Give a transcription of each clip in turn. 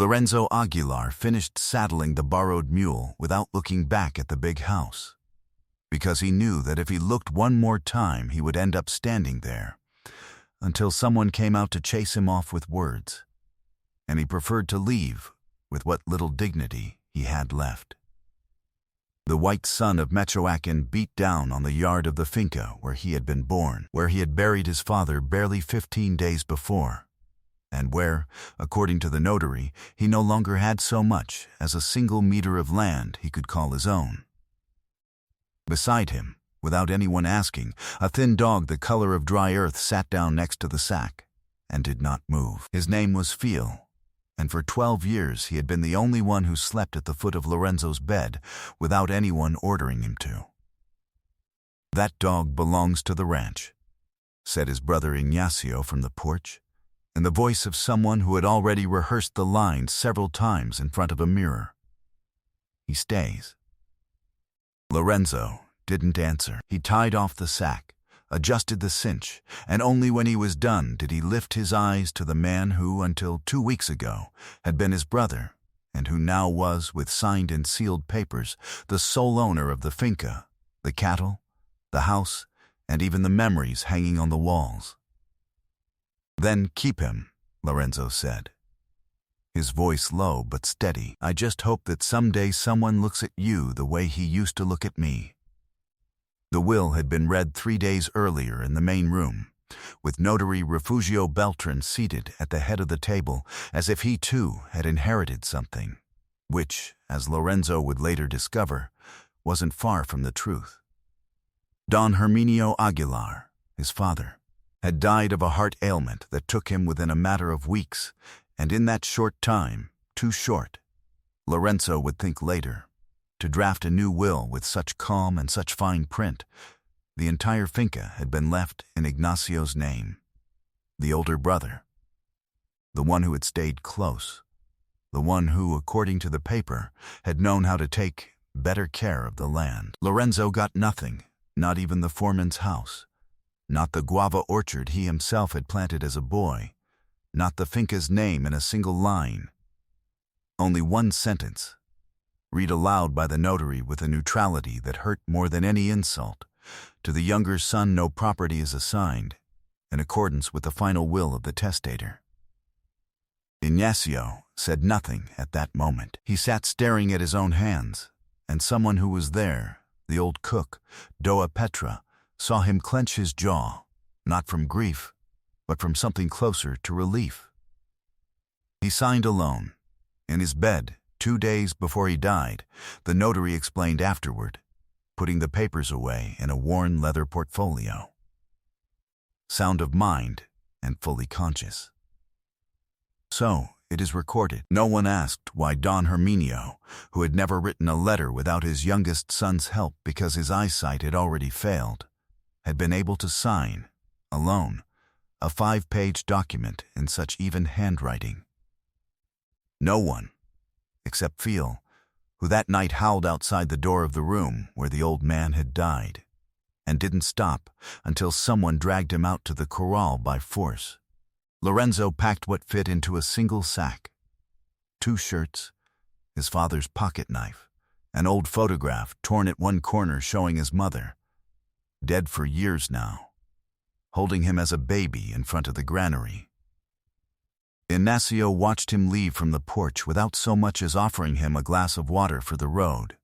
Lorenzo Aguilar finished saddling the borrowed mule without looking back at the big house, because he knew that if he looked one more time he would end up standing there, until someone came out to chase him off with words, and he preferred to leave with what little dignity he had left. The white sun of Michoacan beat down on the yard of the finca where he had been born, where he had buried his father barely 15 days before, and where, according to the notary, he no longer had so much as a single meter of land he could call his own. Beside him, without anyone asking, a thin dog the color of dry earth sat down next to the sack and did not move. His name was Phil, and for 12 years he had been the only one who slept at the foot of Lorenzo's bed without anyone ordering him to. "That dog belongs to the ranch," said his brother Ignacio from the porch, in the voice of someone who had already rehearsed the lines several times in front of a mirror. "He stays." Lorenzo didn't answer. He tied off the sack, adjusted the cinch, and only when he was done did he lift his eyes to the man who, until 2 weeks ago, had been his brother, and who now was, with signed and sealed papers, the sole owner of the finca, the cattle, the house, and even the memories hanging on the walls. "Then keep him," Lorenzo said, his voice low but steady. "I just hope that someday someone looks at you the way he used to look at me." The will had been read 3 days earlier in the main room, with Notary Refugio Beltran seated at the head of the table as if he too had inherited something, which, as Lorenzo would later discover, wasn't far from the truth. Don Herminio Aguilar, his father, had died of a heart ailment that took him within a matter of weeks, and in that short time, too short, Lorenzo would think later, to draft a new will with such calm and such fine print. The entire finca had been left in Ignacio's name, the older brother, the one who had stayed close, the one who, according to the paper, had known how to take better care of the land. Lorenzo got nothing, not even the foreman's house, not the guava orchard he himself had planted as a boy, not the finca's name in a single line. Only one sentence, read aloud by the notary with a neutrality that hurt more than any insult. "To the younger son no property is assigned, in accordance with the final will of the testator." Ignacio said nothing at that moment. He sat staring at his own hands, and someone who was there, the old cook, Doa Petra, saw him clench his jaw, not from grief, but from something closer to relief. He signed alone, in his bed, 2 days before he died, the notary explained afterward, putting the papers away in a worn leather portfolio. Sound of mind and fully conscious. So, it is recorded. No one asked why Don Herminio, who had never written a letter without his youngest son's help because his eyesight had already failed, had been able to sign, alone, a 5-page document in such even handwriting. No one, except Phil, who that night howled outside the door of the room where the old man had died, and didn't stop until someone dragged him out to the corral by force. Lorenzo packed what fit into a single sack: 2 shirts, his father's pocket knife, an old photograph torn at one corner showing his mother, dead for years now, holding him as a baby in front of the granary. Ignacio watched him leave from the porch without so much as offering him a glass of water for the road.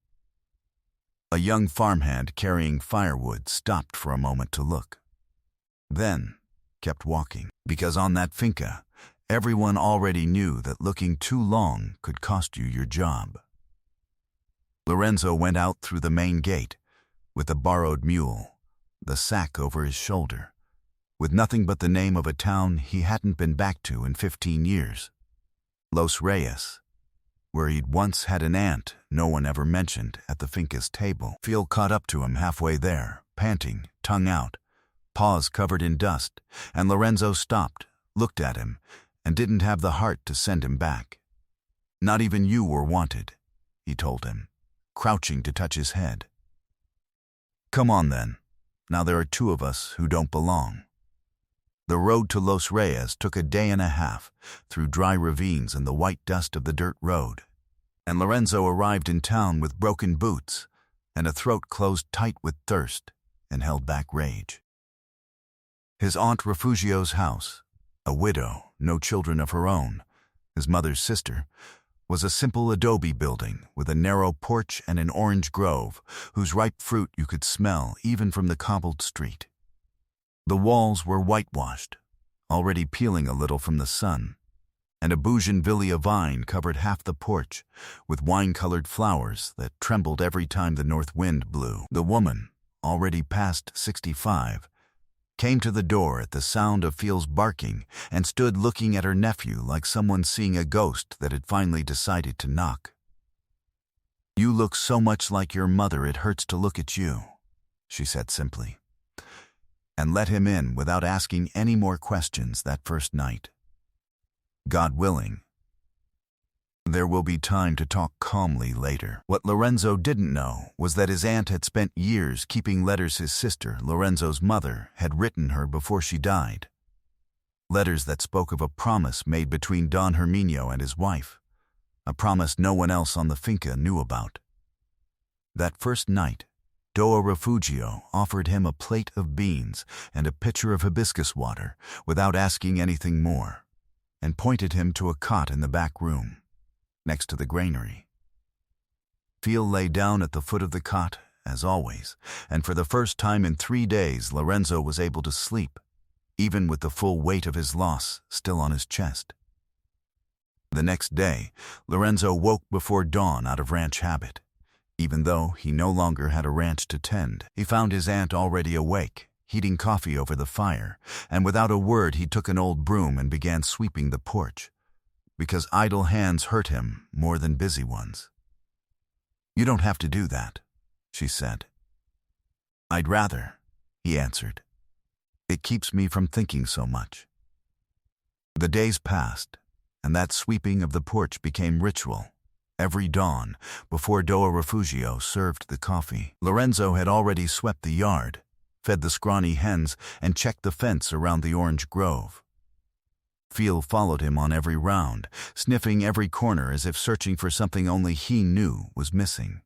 A young farmhand carrying firewood stopped for a moment to look, then kept walking, because on that finca, everyone already knew that looking too long could cost you your job. Lorenzo went out through the main gate, with the borrowed mule, the sack over his shoulder, with nothing but the name of a town he hadn't been back to in 15 years, Los Reyes, where he'd once had an aunt no one ever mentioned at the finca's table. Phil caught up to him halfway there, panting, tongue out, paws covered in dust, and Lorenzo stopped, looked at him, and didn't have the heart to send him back. "Not even you were wanted," he told him, crouching to touch his head. "Come on then. Now there are 2 of us who don't belong." The road to Los Reyes took a day and a half, through dry ravines and the white dust of the dirt road. And Lorenzo arrived in town with broken boots and a throat closed tight with thirst and held back rage. His Aunt Refugio's house, a widow, no children of her own, his mother's sister, was a simple adobe building with a narrow porch and an orange grove whose ripe fruit you could smell even from the cobbled street. The walls were whitewashed, already peeling a little from the sun, and a bougainvillea vine covered half the porch with wine-colored flowers that trembled every time the north wind blew. The woman, already past 65, came to the door at the sound of Phil's barking and stood looking at her nephew like someone seeing a ghost that had finally decided to knock. "You look so much like your mother it hurts to look at you," she said simply, and let him in without asking any more questions that first night. God willing, there will be time to talk calmly later. What Lorenzo didn't know was that his aunt had spent years keeping letters his sister, Lorenzo's mother, had written her before she died. Letters that spoke of a promise made between Don Herminio and his wife, a promise no one else on the finca knew about. That first night, Doa Refugio offered him a plate of beans and a pitcher of hibiscus water without asking anything more, and pointed him to a cot in the back room, next to the granary. Phil lay down at the foot of the cot, as always, and for the first time in 3 days Lorenzo was able to sleep, even with the full weight of his loss still on his chest. The next day, Lorenzo woke before dawn out of ranch habit. Even though he no longer had a ranch to tend, he found his aunt already awake, heating coffee over the fire, and without a word he took an old broom and began sweeping the porch, because idle hands hurt him more than busy ones. "You don't have to do that," she said. "I'd rather," he answered. "It keeps me from thinking so much." The days passed, and that sweeping of the porch became ritual. Every dawn, before Doa Refugio served the coffee, Lorenzo had already swept the yard, fed the scrawny hens, and checked the fence around the orange grove. Phil followed him on every round, sniffing every corner as if searching for something only he knew was missing.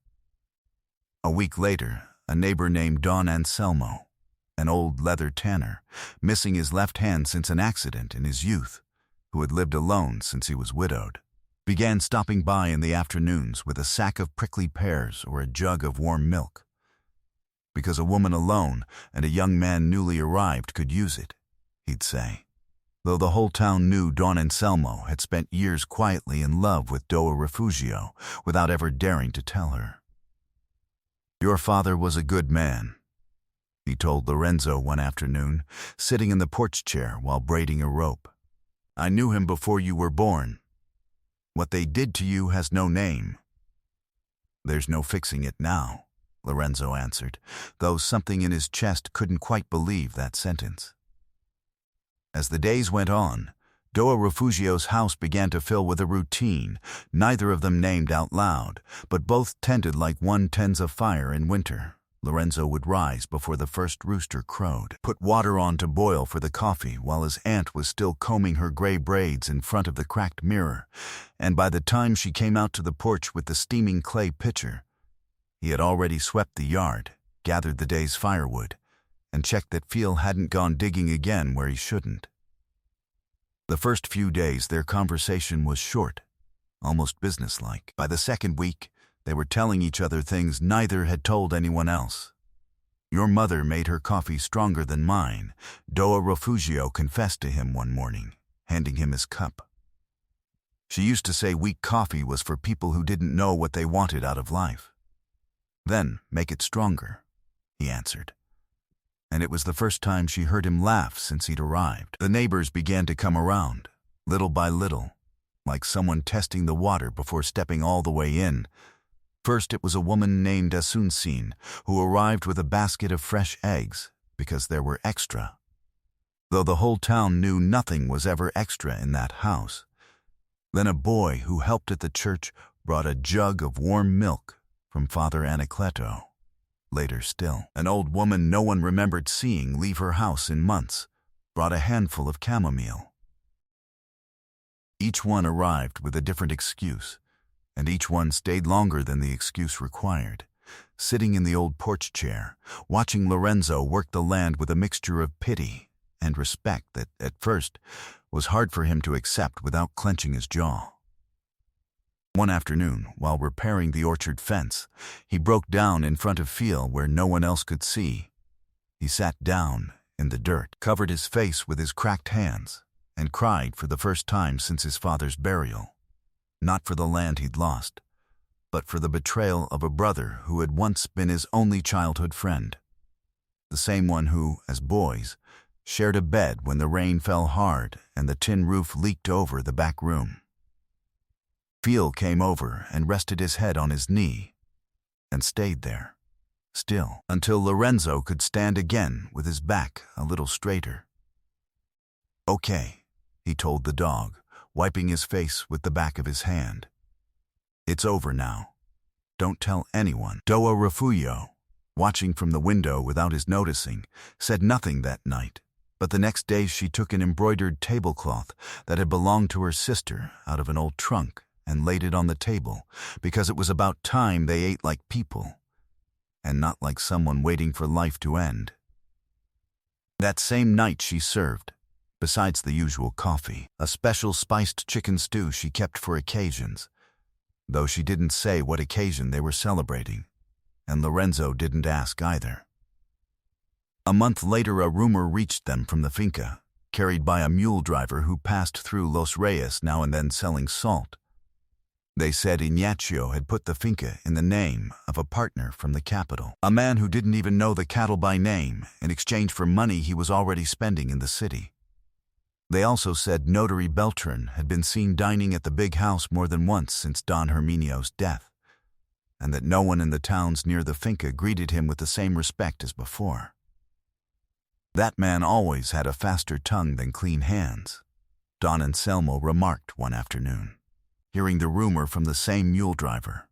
A week later, a neighbor named Don Anselmo, an old leather tanner, missing his left hand since an accident in his youth, who had lived alone since he was widowed, began stopping by in the afternoons with a sack of prickly pears or a jug of warm milk. Because a woman alone and a young man newly arrived could use it, he'd say, though the whole town knew Don Anselmo had spent years quietly in love with Doa Refugio without ever daring to tell her. "Your father was a good man," he told Lorenzo one afternoon, sitting in the porch chair while braiding a rope. "I knew him before you were born. What they did to you has no name." "There's no fixing it now," Lorenzo answered, though something in his chest couldn't quite believe that sentence. As the days went on, Doa Refugio's house began to fill with a routine, neither of them named out loud, but both tended like one tends a fire in winter. Lorenzo would rise before the first rooster crowed, put water on to boil for the coffee while his aunt was still combing her gray braids in front of the cracked mirror, and by the time she came out to the porch with the steaming clay pitcher, he had already swept the yard, gathered the day's firewood, and checked that Phil hadn't gone digging again where he shouldn't. The first few days their conversation was short, almost businesslike. By the second week, they were telling each other things neither had told anyone else. "Your mother made her coffee stronger than mine," Doa Refugio confessed to him one morning, handing him his cup. "She used to say weak coffee was for people who didn't know what they wanted out of life." "Then make it stronger," he answered. And it was the first time she heard him laugh since he'd arrived. The neighbors began to come around, little by little, like someone testing the water before stepping all the way in. First it was a woman named Asuncin, who arrived with a basket of fresh eggs, because there were extra. Though the whole town knew nothing was ever extra in that house. Then a boy who helped at the church brought a jug of warm milk from Father Anacleto. Later still, an old woman no one remembered seeing leave her house in months brought a handful of chamomile. Each one arrived with a different excuse, and each one stayed longer than the excuse required, sitting in the old porch chair, watching Lorenzo work the land with a mixture of pity and respect that, at first, was hard for him to accept without clenching his jaw. One afternoon, while repairing the orchard fence, he broke down in front of Phil where no one else could see. He sat down in the dirt, covered his face with his cracked hands, and cried for the first time since his father's burial. Not for the land he'd lost, but for the betrayal of a brother who had once been his only childhood friend. The same one who, as boys, shared a bed when the rain fell hard and the tin roof leaked over the back room. Phil came over and rested his head on his knee, and stayed there, still, until Lorenzo could stand again with his back a little straighter. "Okay," he told the dog, wiping his face with the back of his hand. "It's over now. Don't tell anyone." Doa Refugio, watching from the window without his noticing, said nothing that night, but the next day she took an embroidered tablecloth that had belonged to her sister out of an old trunk and laid it on the table, because it was about time they ate like people, and not like someone waiting for life to end. That same night she served, besides the usual coffee, a special spiced chicken stew she kept for occasions, though she didn't say what occasion they were celebrating, and Lorenzo didn't ask either. A month later, a rumor reached them from the finca, carried by a mule driver who passed through Los Reyes now and then selling salt. They said Ignacio had put the finca in the name of a partner from the capital, a man who didn't even know the cattle by name, in exchange for money he was already spending in the city. They also said Notary Beltran had been seen dining at the big house more than once since Don Herminio's death, and that no one in the towns near the finca greeted him with the same respect as before. That man always had a faster tongue than clean hands, Don Anselmo remarked one afternoon, hearing the rumor from the same mule driver.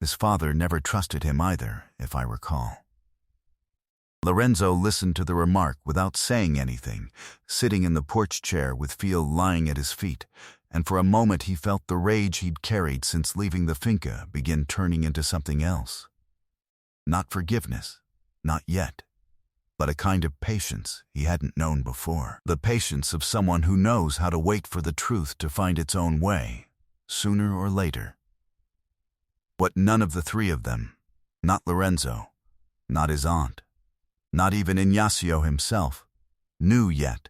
His father never trusted him either, if I recall. Lorenzo listened to the remark without saying anything, sitting in the porch chair with Phil lying at his feet, and for a moment he felt the rage he'd carried since leaving the finca begin turning into something else. Not forgiveness, not yet, but a kind of patience he hadn't known before. The patience of someone who knows how to wait for the truth to find its own way, sooner or later. What none of the three of them, not Lorenzo, not his aunt, not even Ignacio himself, knew yet,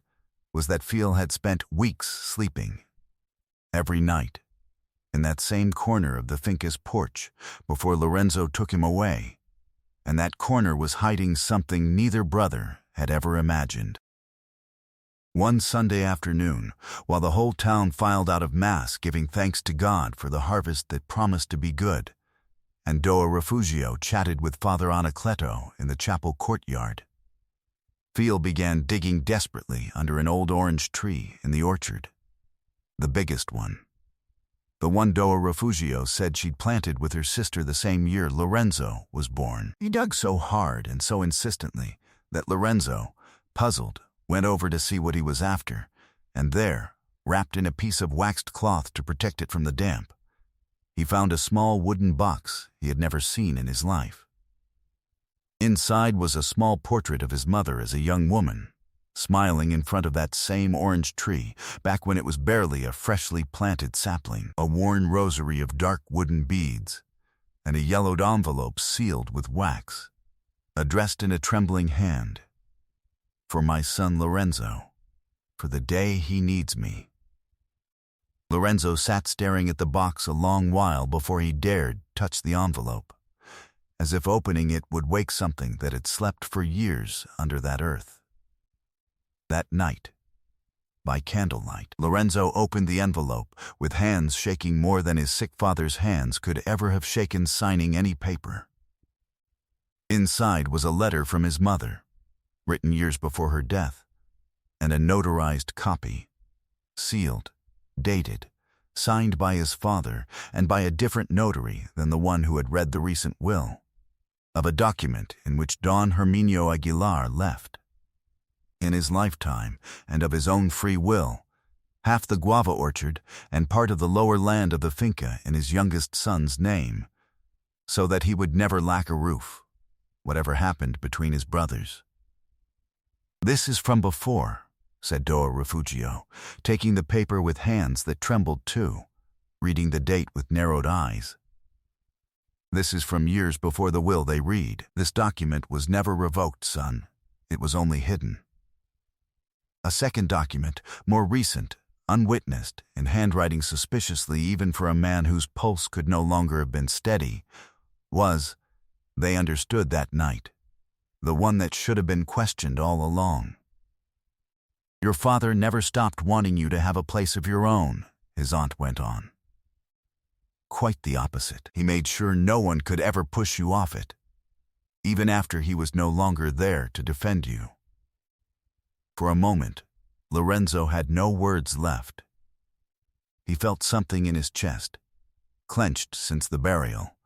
was that Phil had spent weeks sleeping, every night, in that same corner of the finca's porch before Lorenzo took him away, and that corner was hiding something neither brother had ever imagined. One Sunday afternoon, while the whole town filed out of Mass giving thanks to God for the harvest that promised to be good, and Doa Refugio chatted with Father Anacleto in the chapel courtyard, Phil began digging desperately under an old orange tree in the orchard, the biggest one, the one Doa Refugio said she'd planted with her sister the same year Lorenzo was born. He dug so hard and so insistently that Lorenzo, puzzled, went over to see what he was after, and there, wrapped in a piece of waxed cloth to protect it from the damp, he found a small wooden box he had never seen in his life. Inside was a small portrait of his mother as a young woman, smiling in front of that same orange tree back when it was barely a freshly planted sapling, a worn rosary of dark wooden beads, and a yellowed envelope sealed with wax, addressed in a trembling hand, "For my son Lorenzo, for the day he needs me." Lorenzo sat staring at the box a long while before he dared touch the envelope, as if opening it would wake something that had slept for years under that earth. That night, by candlelight, Lorenzo opened the envelope with hands shaking more than his sick father's hands could ever have shaken signing any paper. Inside was a letter from his mother, written years before her death, and a notarized copy, sealed, dated, signed by his father and by a different notary than the one who had read the recent will, of a document in which Don Herminio Aguilar left. in his lifetime and of his own free will, half the guava orchard and part of the lower land of the finca in his youngest son's name, so that he would never lack a roof, whatever happened between his brothers. "This is from before," said Doa Refugio, taking the paper with hands that trembled too, reading the date with narrowed eyes. "This is from years before the will they read. This document was never revoked, son. It was only hidden." A second document, more recent, unwitnessed, in handwriting suspiciously even for a man whose pulse could no longer have been steady, was, they understood that night, the one that should have been questioned all along. "Your father never stopped wanting you to have a place of your own," his aunt went on. "Quite the opposite. He made sure no one could ever push you off it, even after he was no longer there to defend you." For a moment, Lorenzo had no words left. He felt something in his chest, clenched since the burial,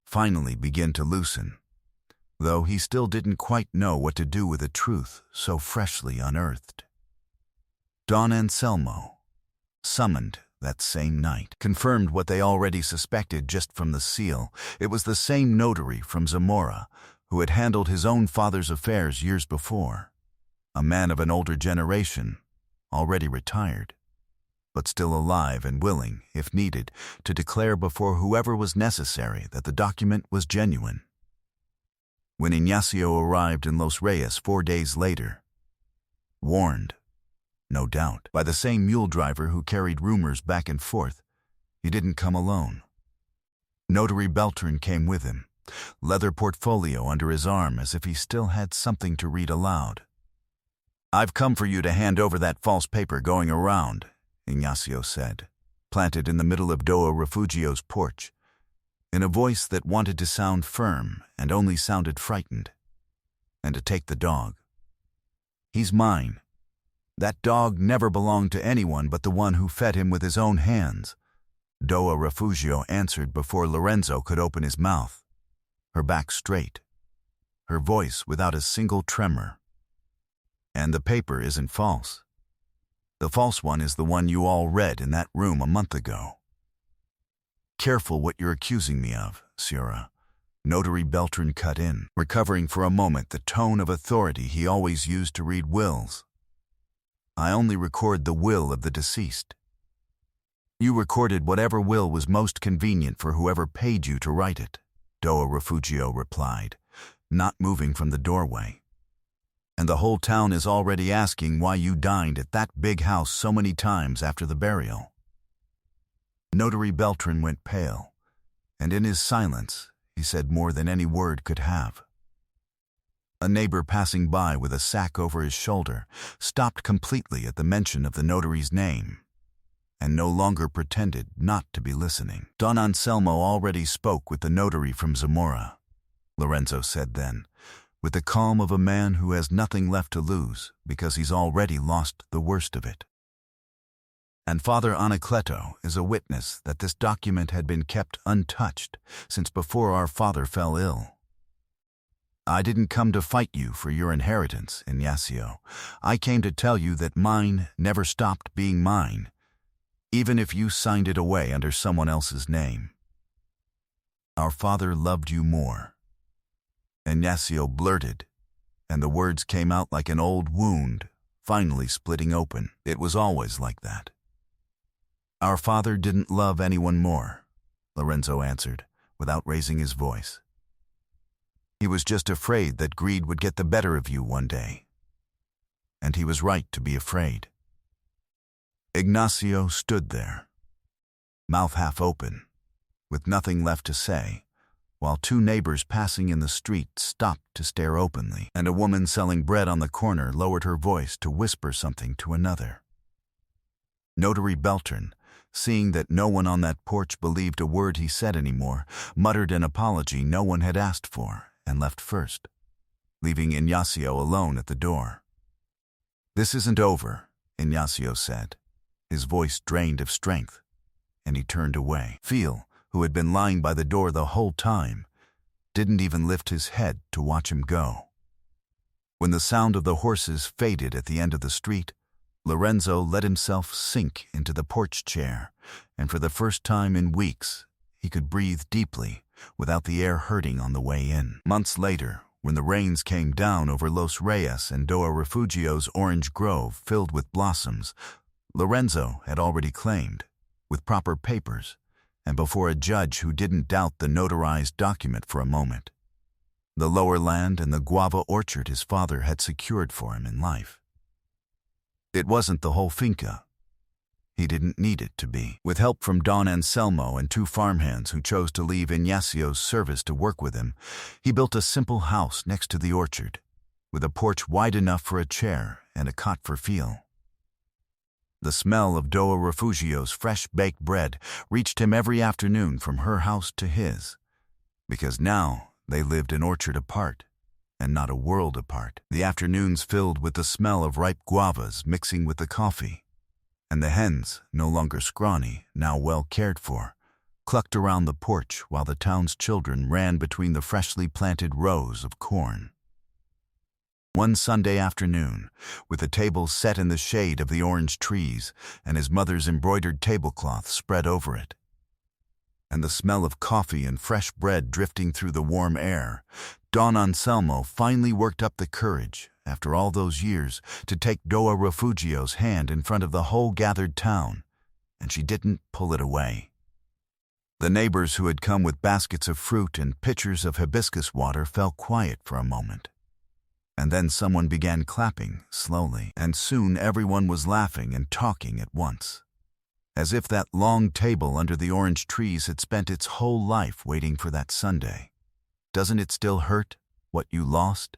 finally begin to loosen, though he still didn't quite know what to do with a truth so freshly unearthed. Don Anselmo, summoned that same night, confirmed what they already suspected just from the seal. It was the same notary from Zamora who had handled his own father's affairs years before, a man of an older generation, already retired, but still alive and willing, if needed, to declare before whoever was necessary that the document was genuine. When Ignacio arrived in Los Reyes 4 days later, warned, no doubt, by the same mule driver who carried rumors back and forth, he didn't come alone. Notary Beltran came with him, leather portfolio under his arm as if he still had something to read aloud. "I've come for you to hand over that false paper going around," Ignacio said, planted in the middle of Doa Refugio's porch, in a voice that wanted to sound firm and only sounded frightened, "and to take the dog. He's mine. That dog never belonged to anyone but the one who fed him with his own hands." Doa Refugio answered before Lorenzo could open his mouth, her back straight, her voice without a single tremor. "And the paper isn't false. The false one is the one you all read in that room a month ago." "Careful what you're accusing me of, Sierra," Notary Beltran cut in, recovering for a moment the tone of authority he always used to read wills. "I only record the will of the deceased." "You recorded whatever will was most convenient for whoever paid you to write it," Doa Refugio replied, not moving from the doorway. "And the whole town is already asking why you dined at that big house so many times after the burial." Notary Beltran went pale, and in his silence he said more than any word could have. A neighbor passing by with a sack over his shoulder stopped completely at the mention of the notary's name, and no longer pretended not to be listening. "Don Anselmo already spoke with the notary from Zamora," Lorenzo said then, with the calm of a man who has nothing left to lose because he's already lost the worst of it. "And Father Anacleto is a witness that this document had been kept untouched since before our father fell ill. I didn't come to fight you for your inheritance, Ignacio. I came to tell you that mine never stopped being mine, even if you signed it away under someone else's name. Our father loved you more." Ignacio blurted, and the words came out like an old wound, finally splitting open. It was always like that. "Our father didn't love anyone more," Lorenzo answered, without raising his voice. "He was just afraid that greed would get the better of you one day. And he was right to be afraid." Ignacio stood there, mouth half open, with nothing left to say, while 2 neighbors passing in the street stopped to stare openly, and a woman selling bread on the corner lowered her voice to whisper something to another. Notary Beltran, seeing that no one on that porch believed a word he said anymore, muttered an apology no one had asked for and left first, leaving Ignacio alone at the door. "This isn't over," Ignacio said, his voice drained of strength, and he turned away. Phil, who had been lying by the door the whole time, didn't even lift his head to watch him go. When the sound of the horses faded at the end of the street, Lorenzo let himself sink into the porch chair, and for the first time in weeks, he could breathe deeply without the air hurting on the way in. Months later, when the rains came down over Los Reyes and Doa Refugio's orange grove filled with blossoms, Lorenzo had already claimed, with proper papers, and before a judge who didn't doubt the notarized document for a moment, the lower land and the guava orchard his father had secured for him in life. It wasn't the whole finca. He didn't need it to be. With help from Don Anselmo and 2 farmhands who chose to leave Ignacio's service to work with him, he built a simple house next to the orchard, with a porch wide enough for a chair and a cot for Phil. The smell of Doa Refugio's fresh baked bread reached him every afternoon from her house to his, because now they lived an orchard apart, and not a world apart. The afternoons filled with the smell of ripe guavas mixing with the coffee, and the hens, no longer scrawny, now well cared for, clucked around the porch while the town's children ran between the freshly planted rows of corn. One Sunday afternoon, with the table set in the shade of the orange trees and his mother's embroidered tablecloth spread over it, and the smell of coffee and fresh bread drifting through the warm air, Don Anselmo finally worked up the courage, after all those years, to take Doa Refugio's hand in front of the whole gathered town, and she didn't pull it away. The neighbors who had come with baskets of fruit and pitchers of hibiscus water fell quiet for a moment. And then someone began clapping, slowly, and soon everyone was laughing and talking at once, as if that long table under the orange trees had spent its whole life waiting for that Sunday. Doesn't it still hurt, what you lost?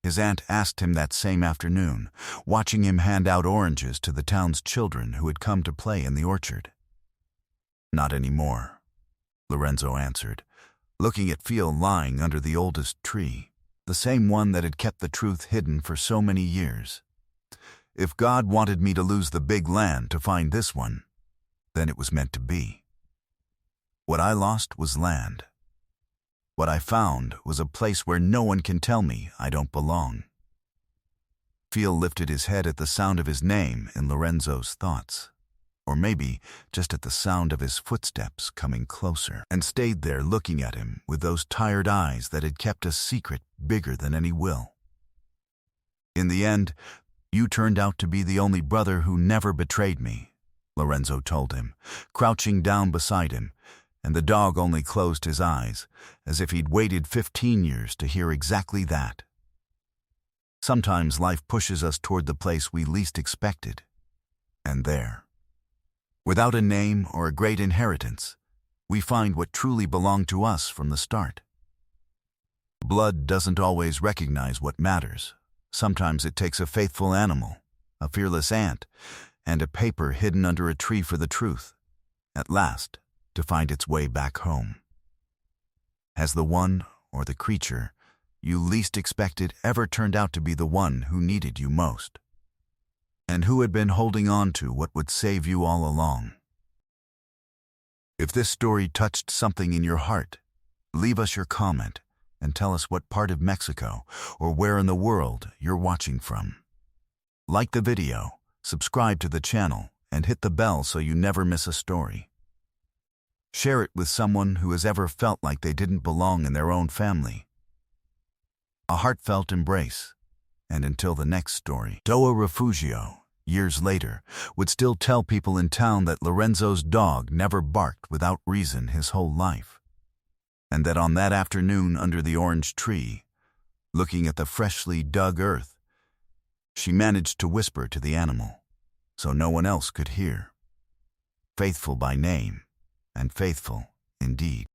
His aunt asked him that same afternoon, watching him hand out oranges to the town's children who had come to play in the orchard. Not anymore, Lorenzo answered, looking at Phil lying under the oldest tree, the same one that had kept the truth hidden for so many years. If God wanted me to lose the big land to find this one, then it was meant to be. What I lost was land. What I found was a place where no one can tell me I don't belong. Phil lifted his head at the sound of his name in Lorenzo's thoughts, or maybe just at the sound of his footsteps coming closer, and stayed there looking at him with those tired eyes that had kept a secret bigger than any will. In the end, you turned out to be the only brother who never betrayed me, Lorenzo told him, crouching down beside him, and the dog only closed his eyes, as if he'd waited 15 years to hear exactly that. Sometimes life pushes us toward the place we least expected, and there, without a name or a great inheritance, we find what truly belonged to us from the start. Blood doesn't always recognize what matters. Sometimes it takes a faithful animal, a fearless ant, and a paper hidden under a tree for the truth, at last, to find its way back home. Has the one, or the creature, you least expected ever turned out to be the one who needed you most, and who had been holding on to what would save you all along? If this story touched something in your heart, leave us your comment and tell us what part of Mexico or where in the world you're watching from. Like the video, subscribe to the channel, and hit the bell so you never miss a story. Share it with someone who has ever felt like they didn't belong in their own family. A heartfelt embrace, and until the next story. Doa Refugio, years later, would still tell people in town that Lorenzo's dog never barked without reason his whole life, and that on that afternoon under the orange tree, looking at the freshly dug earth, she managed to whisper to the animal, so no one else could hear. Faithful by name, and faithful indeed.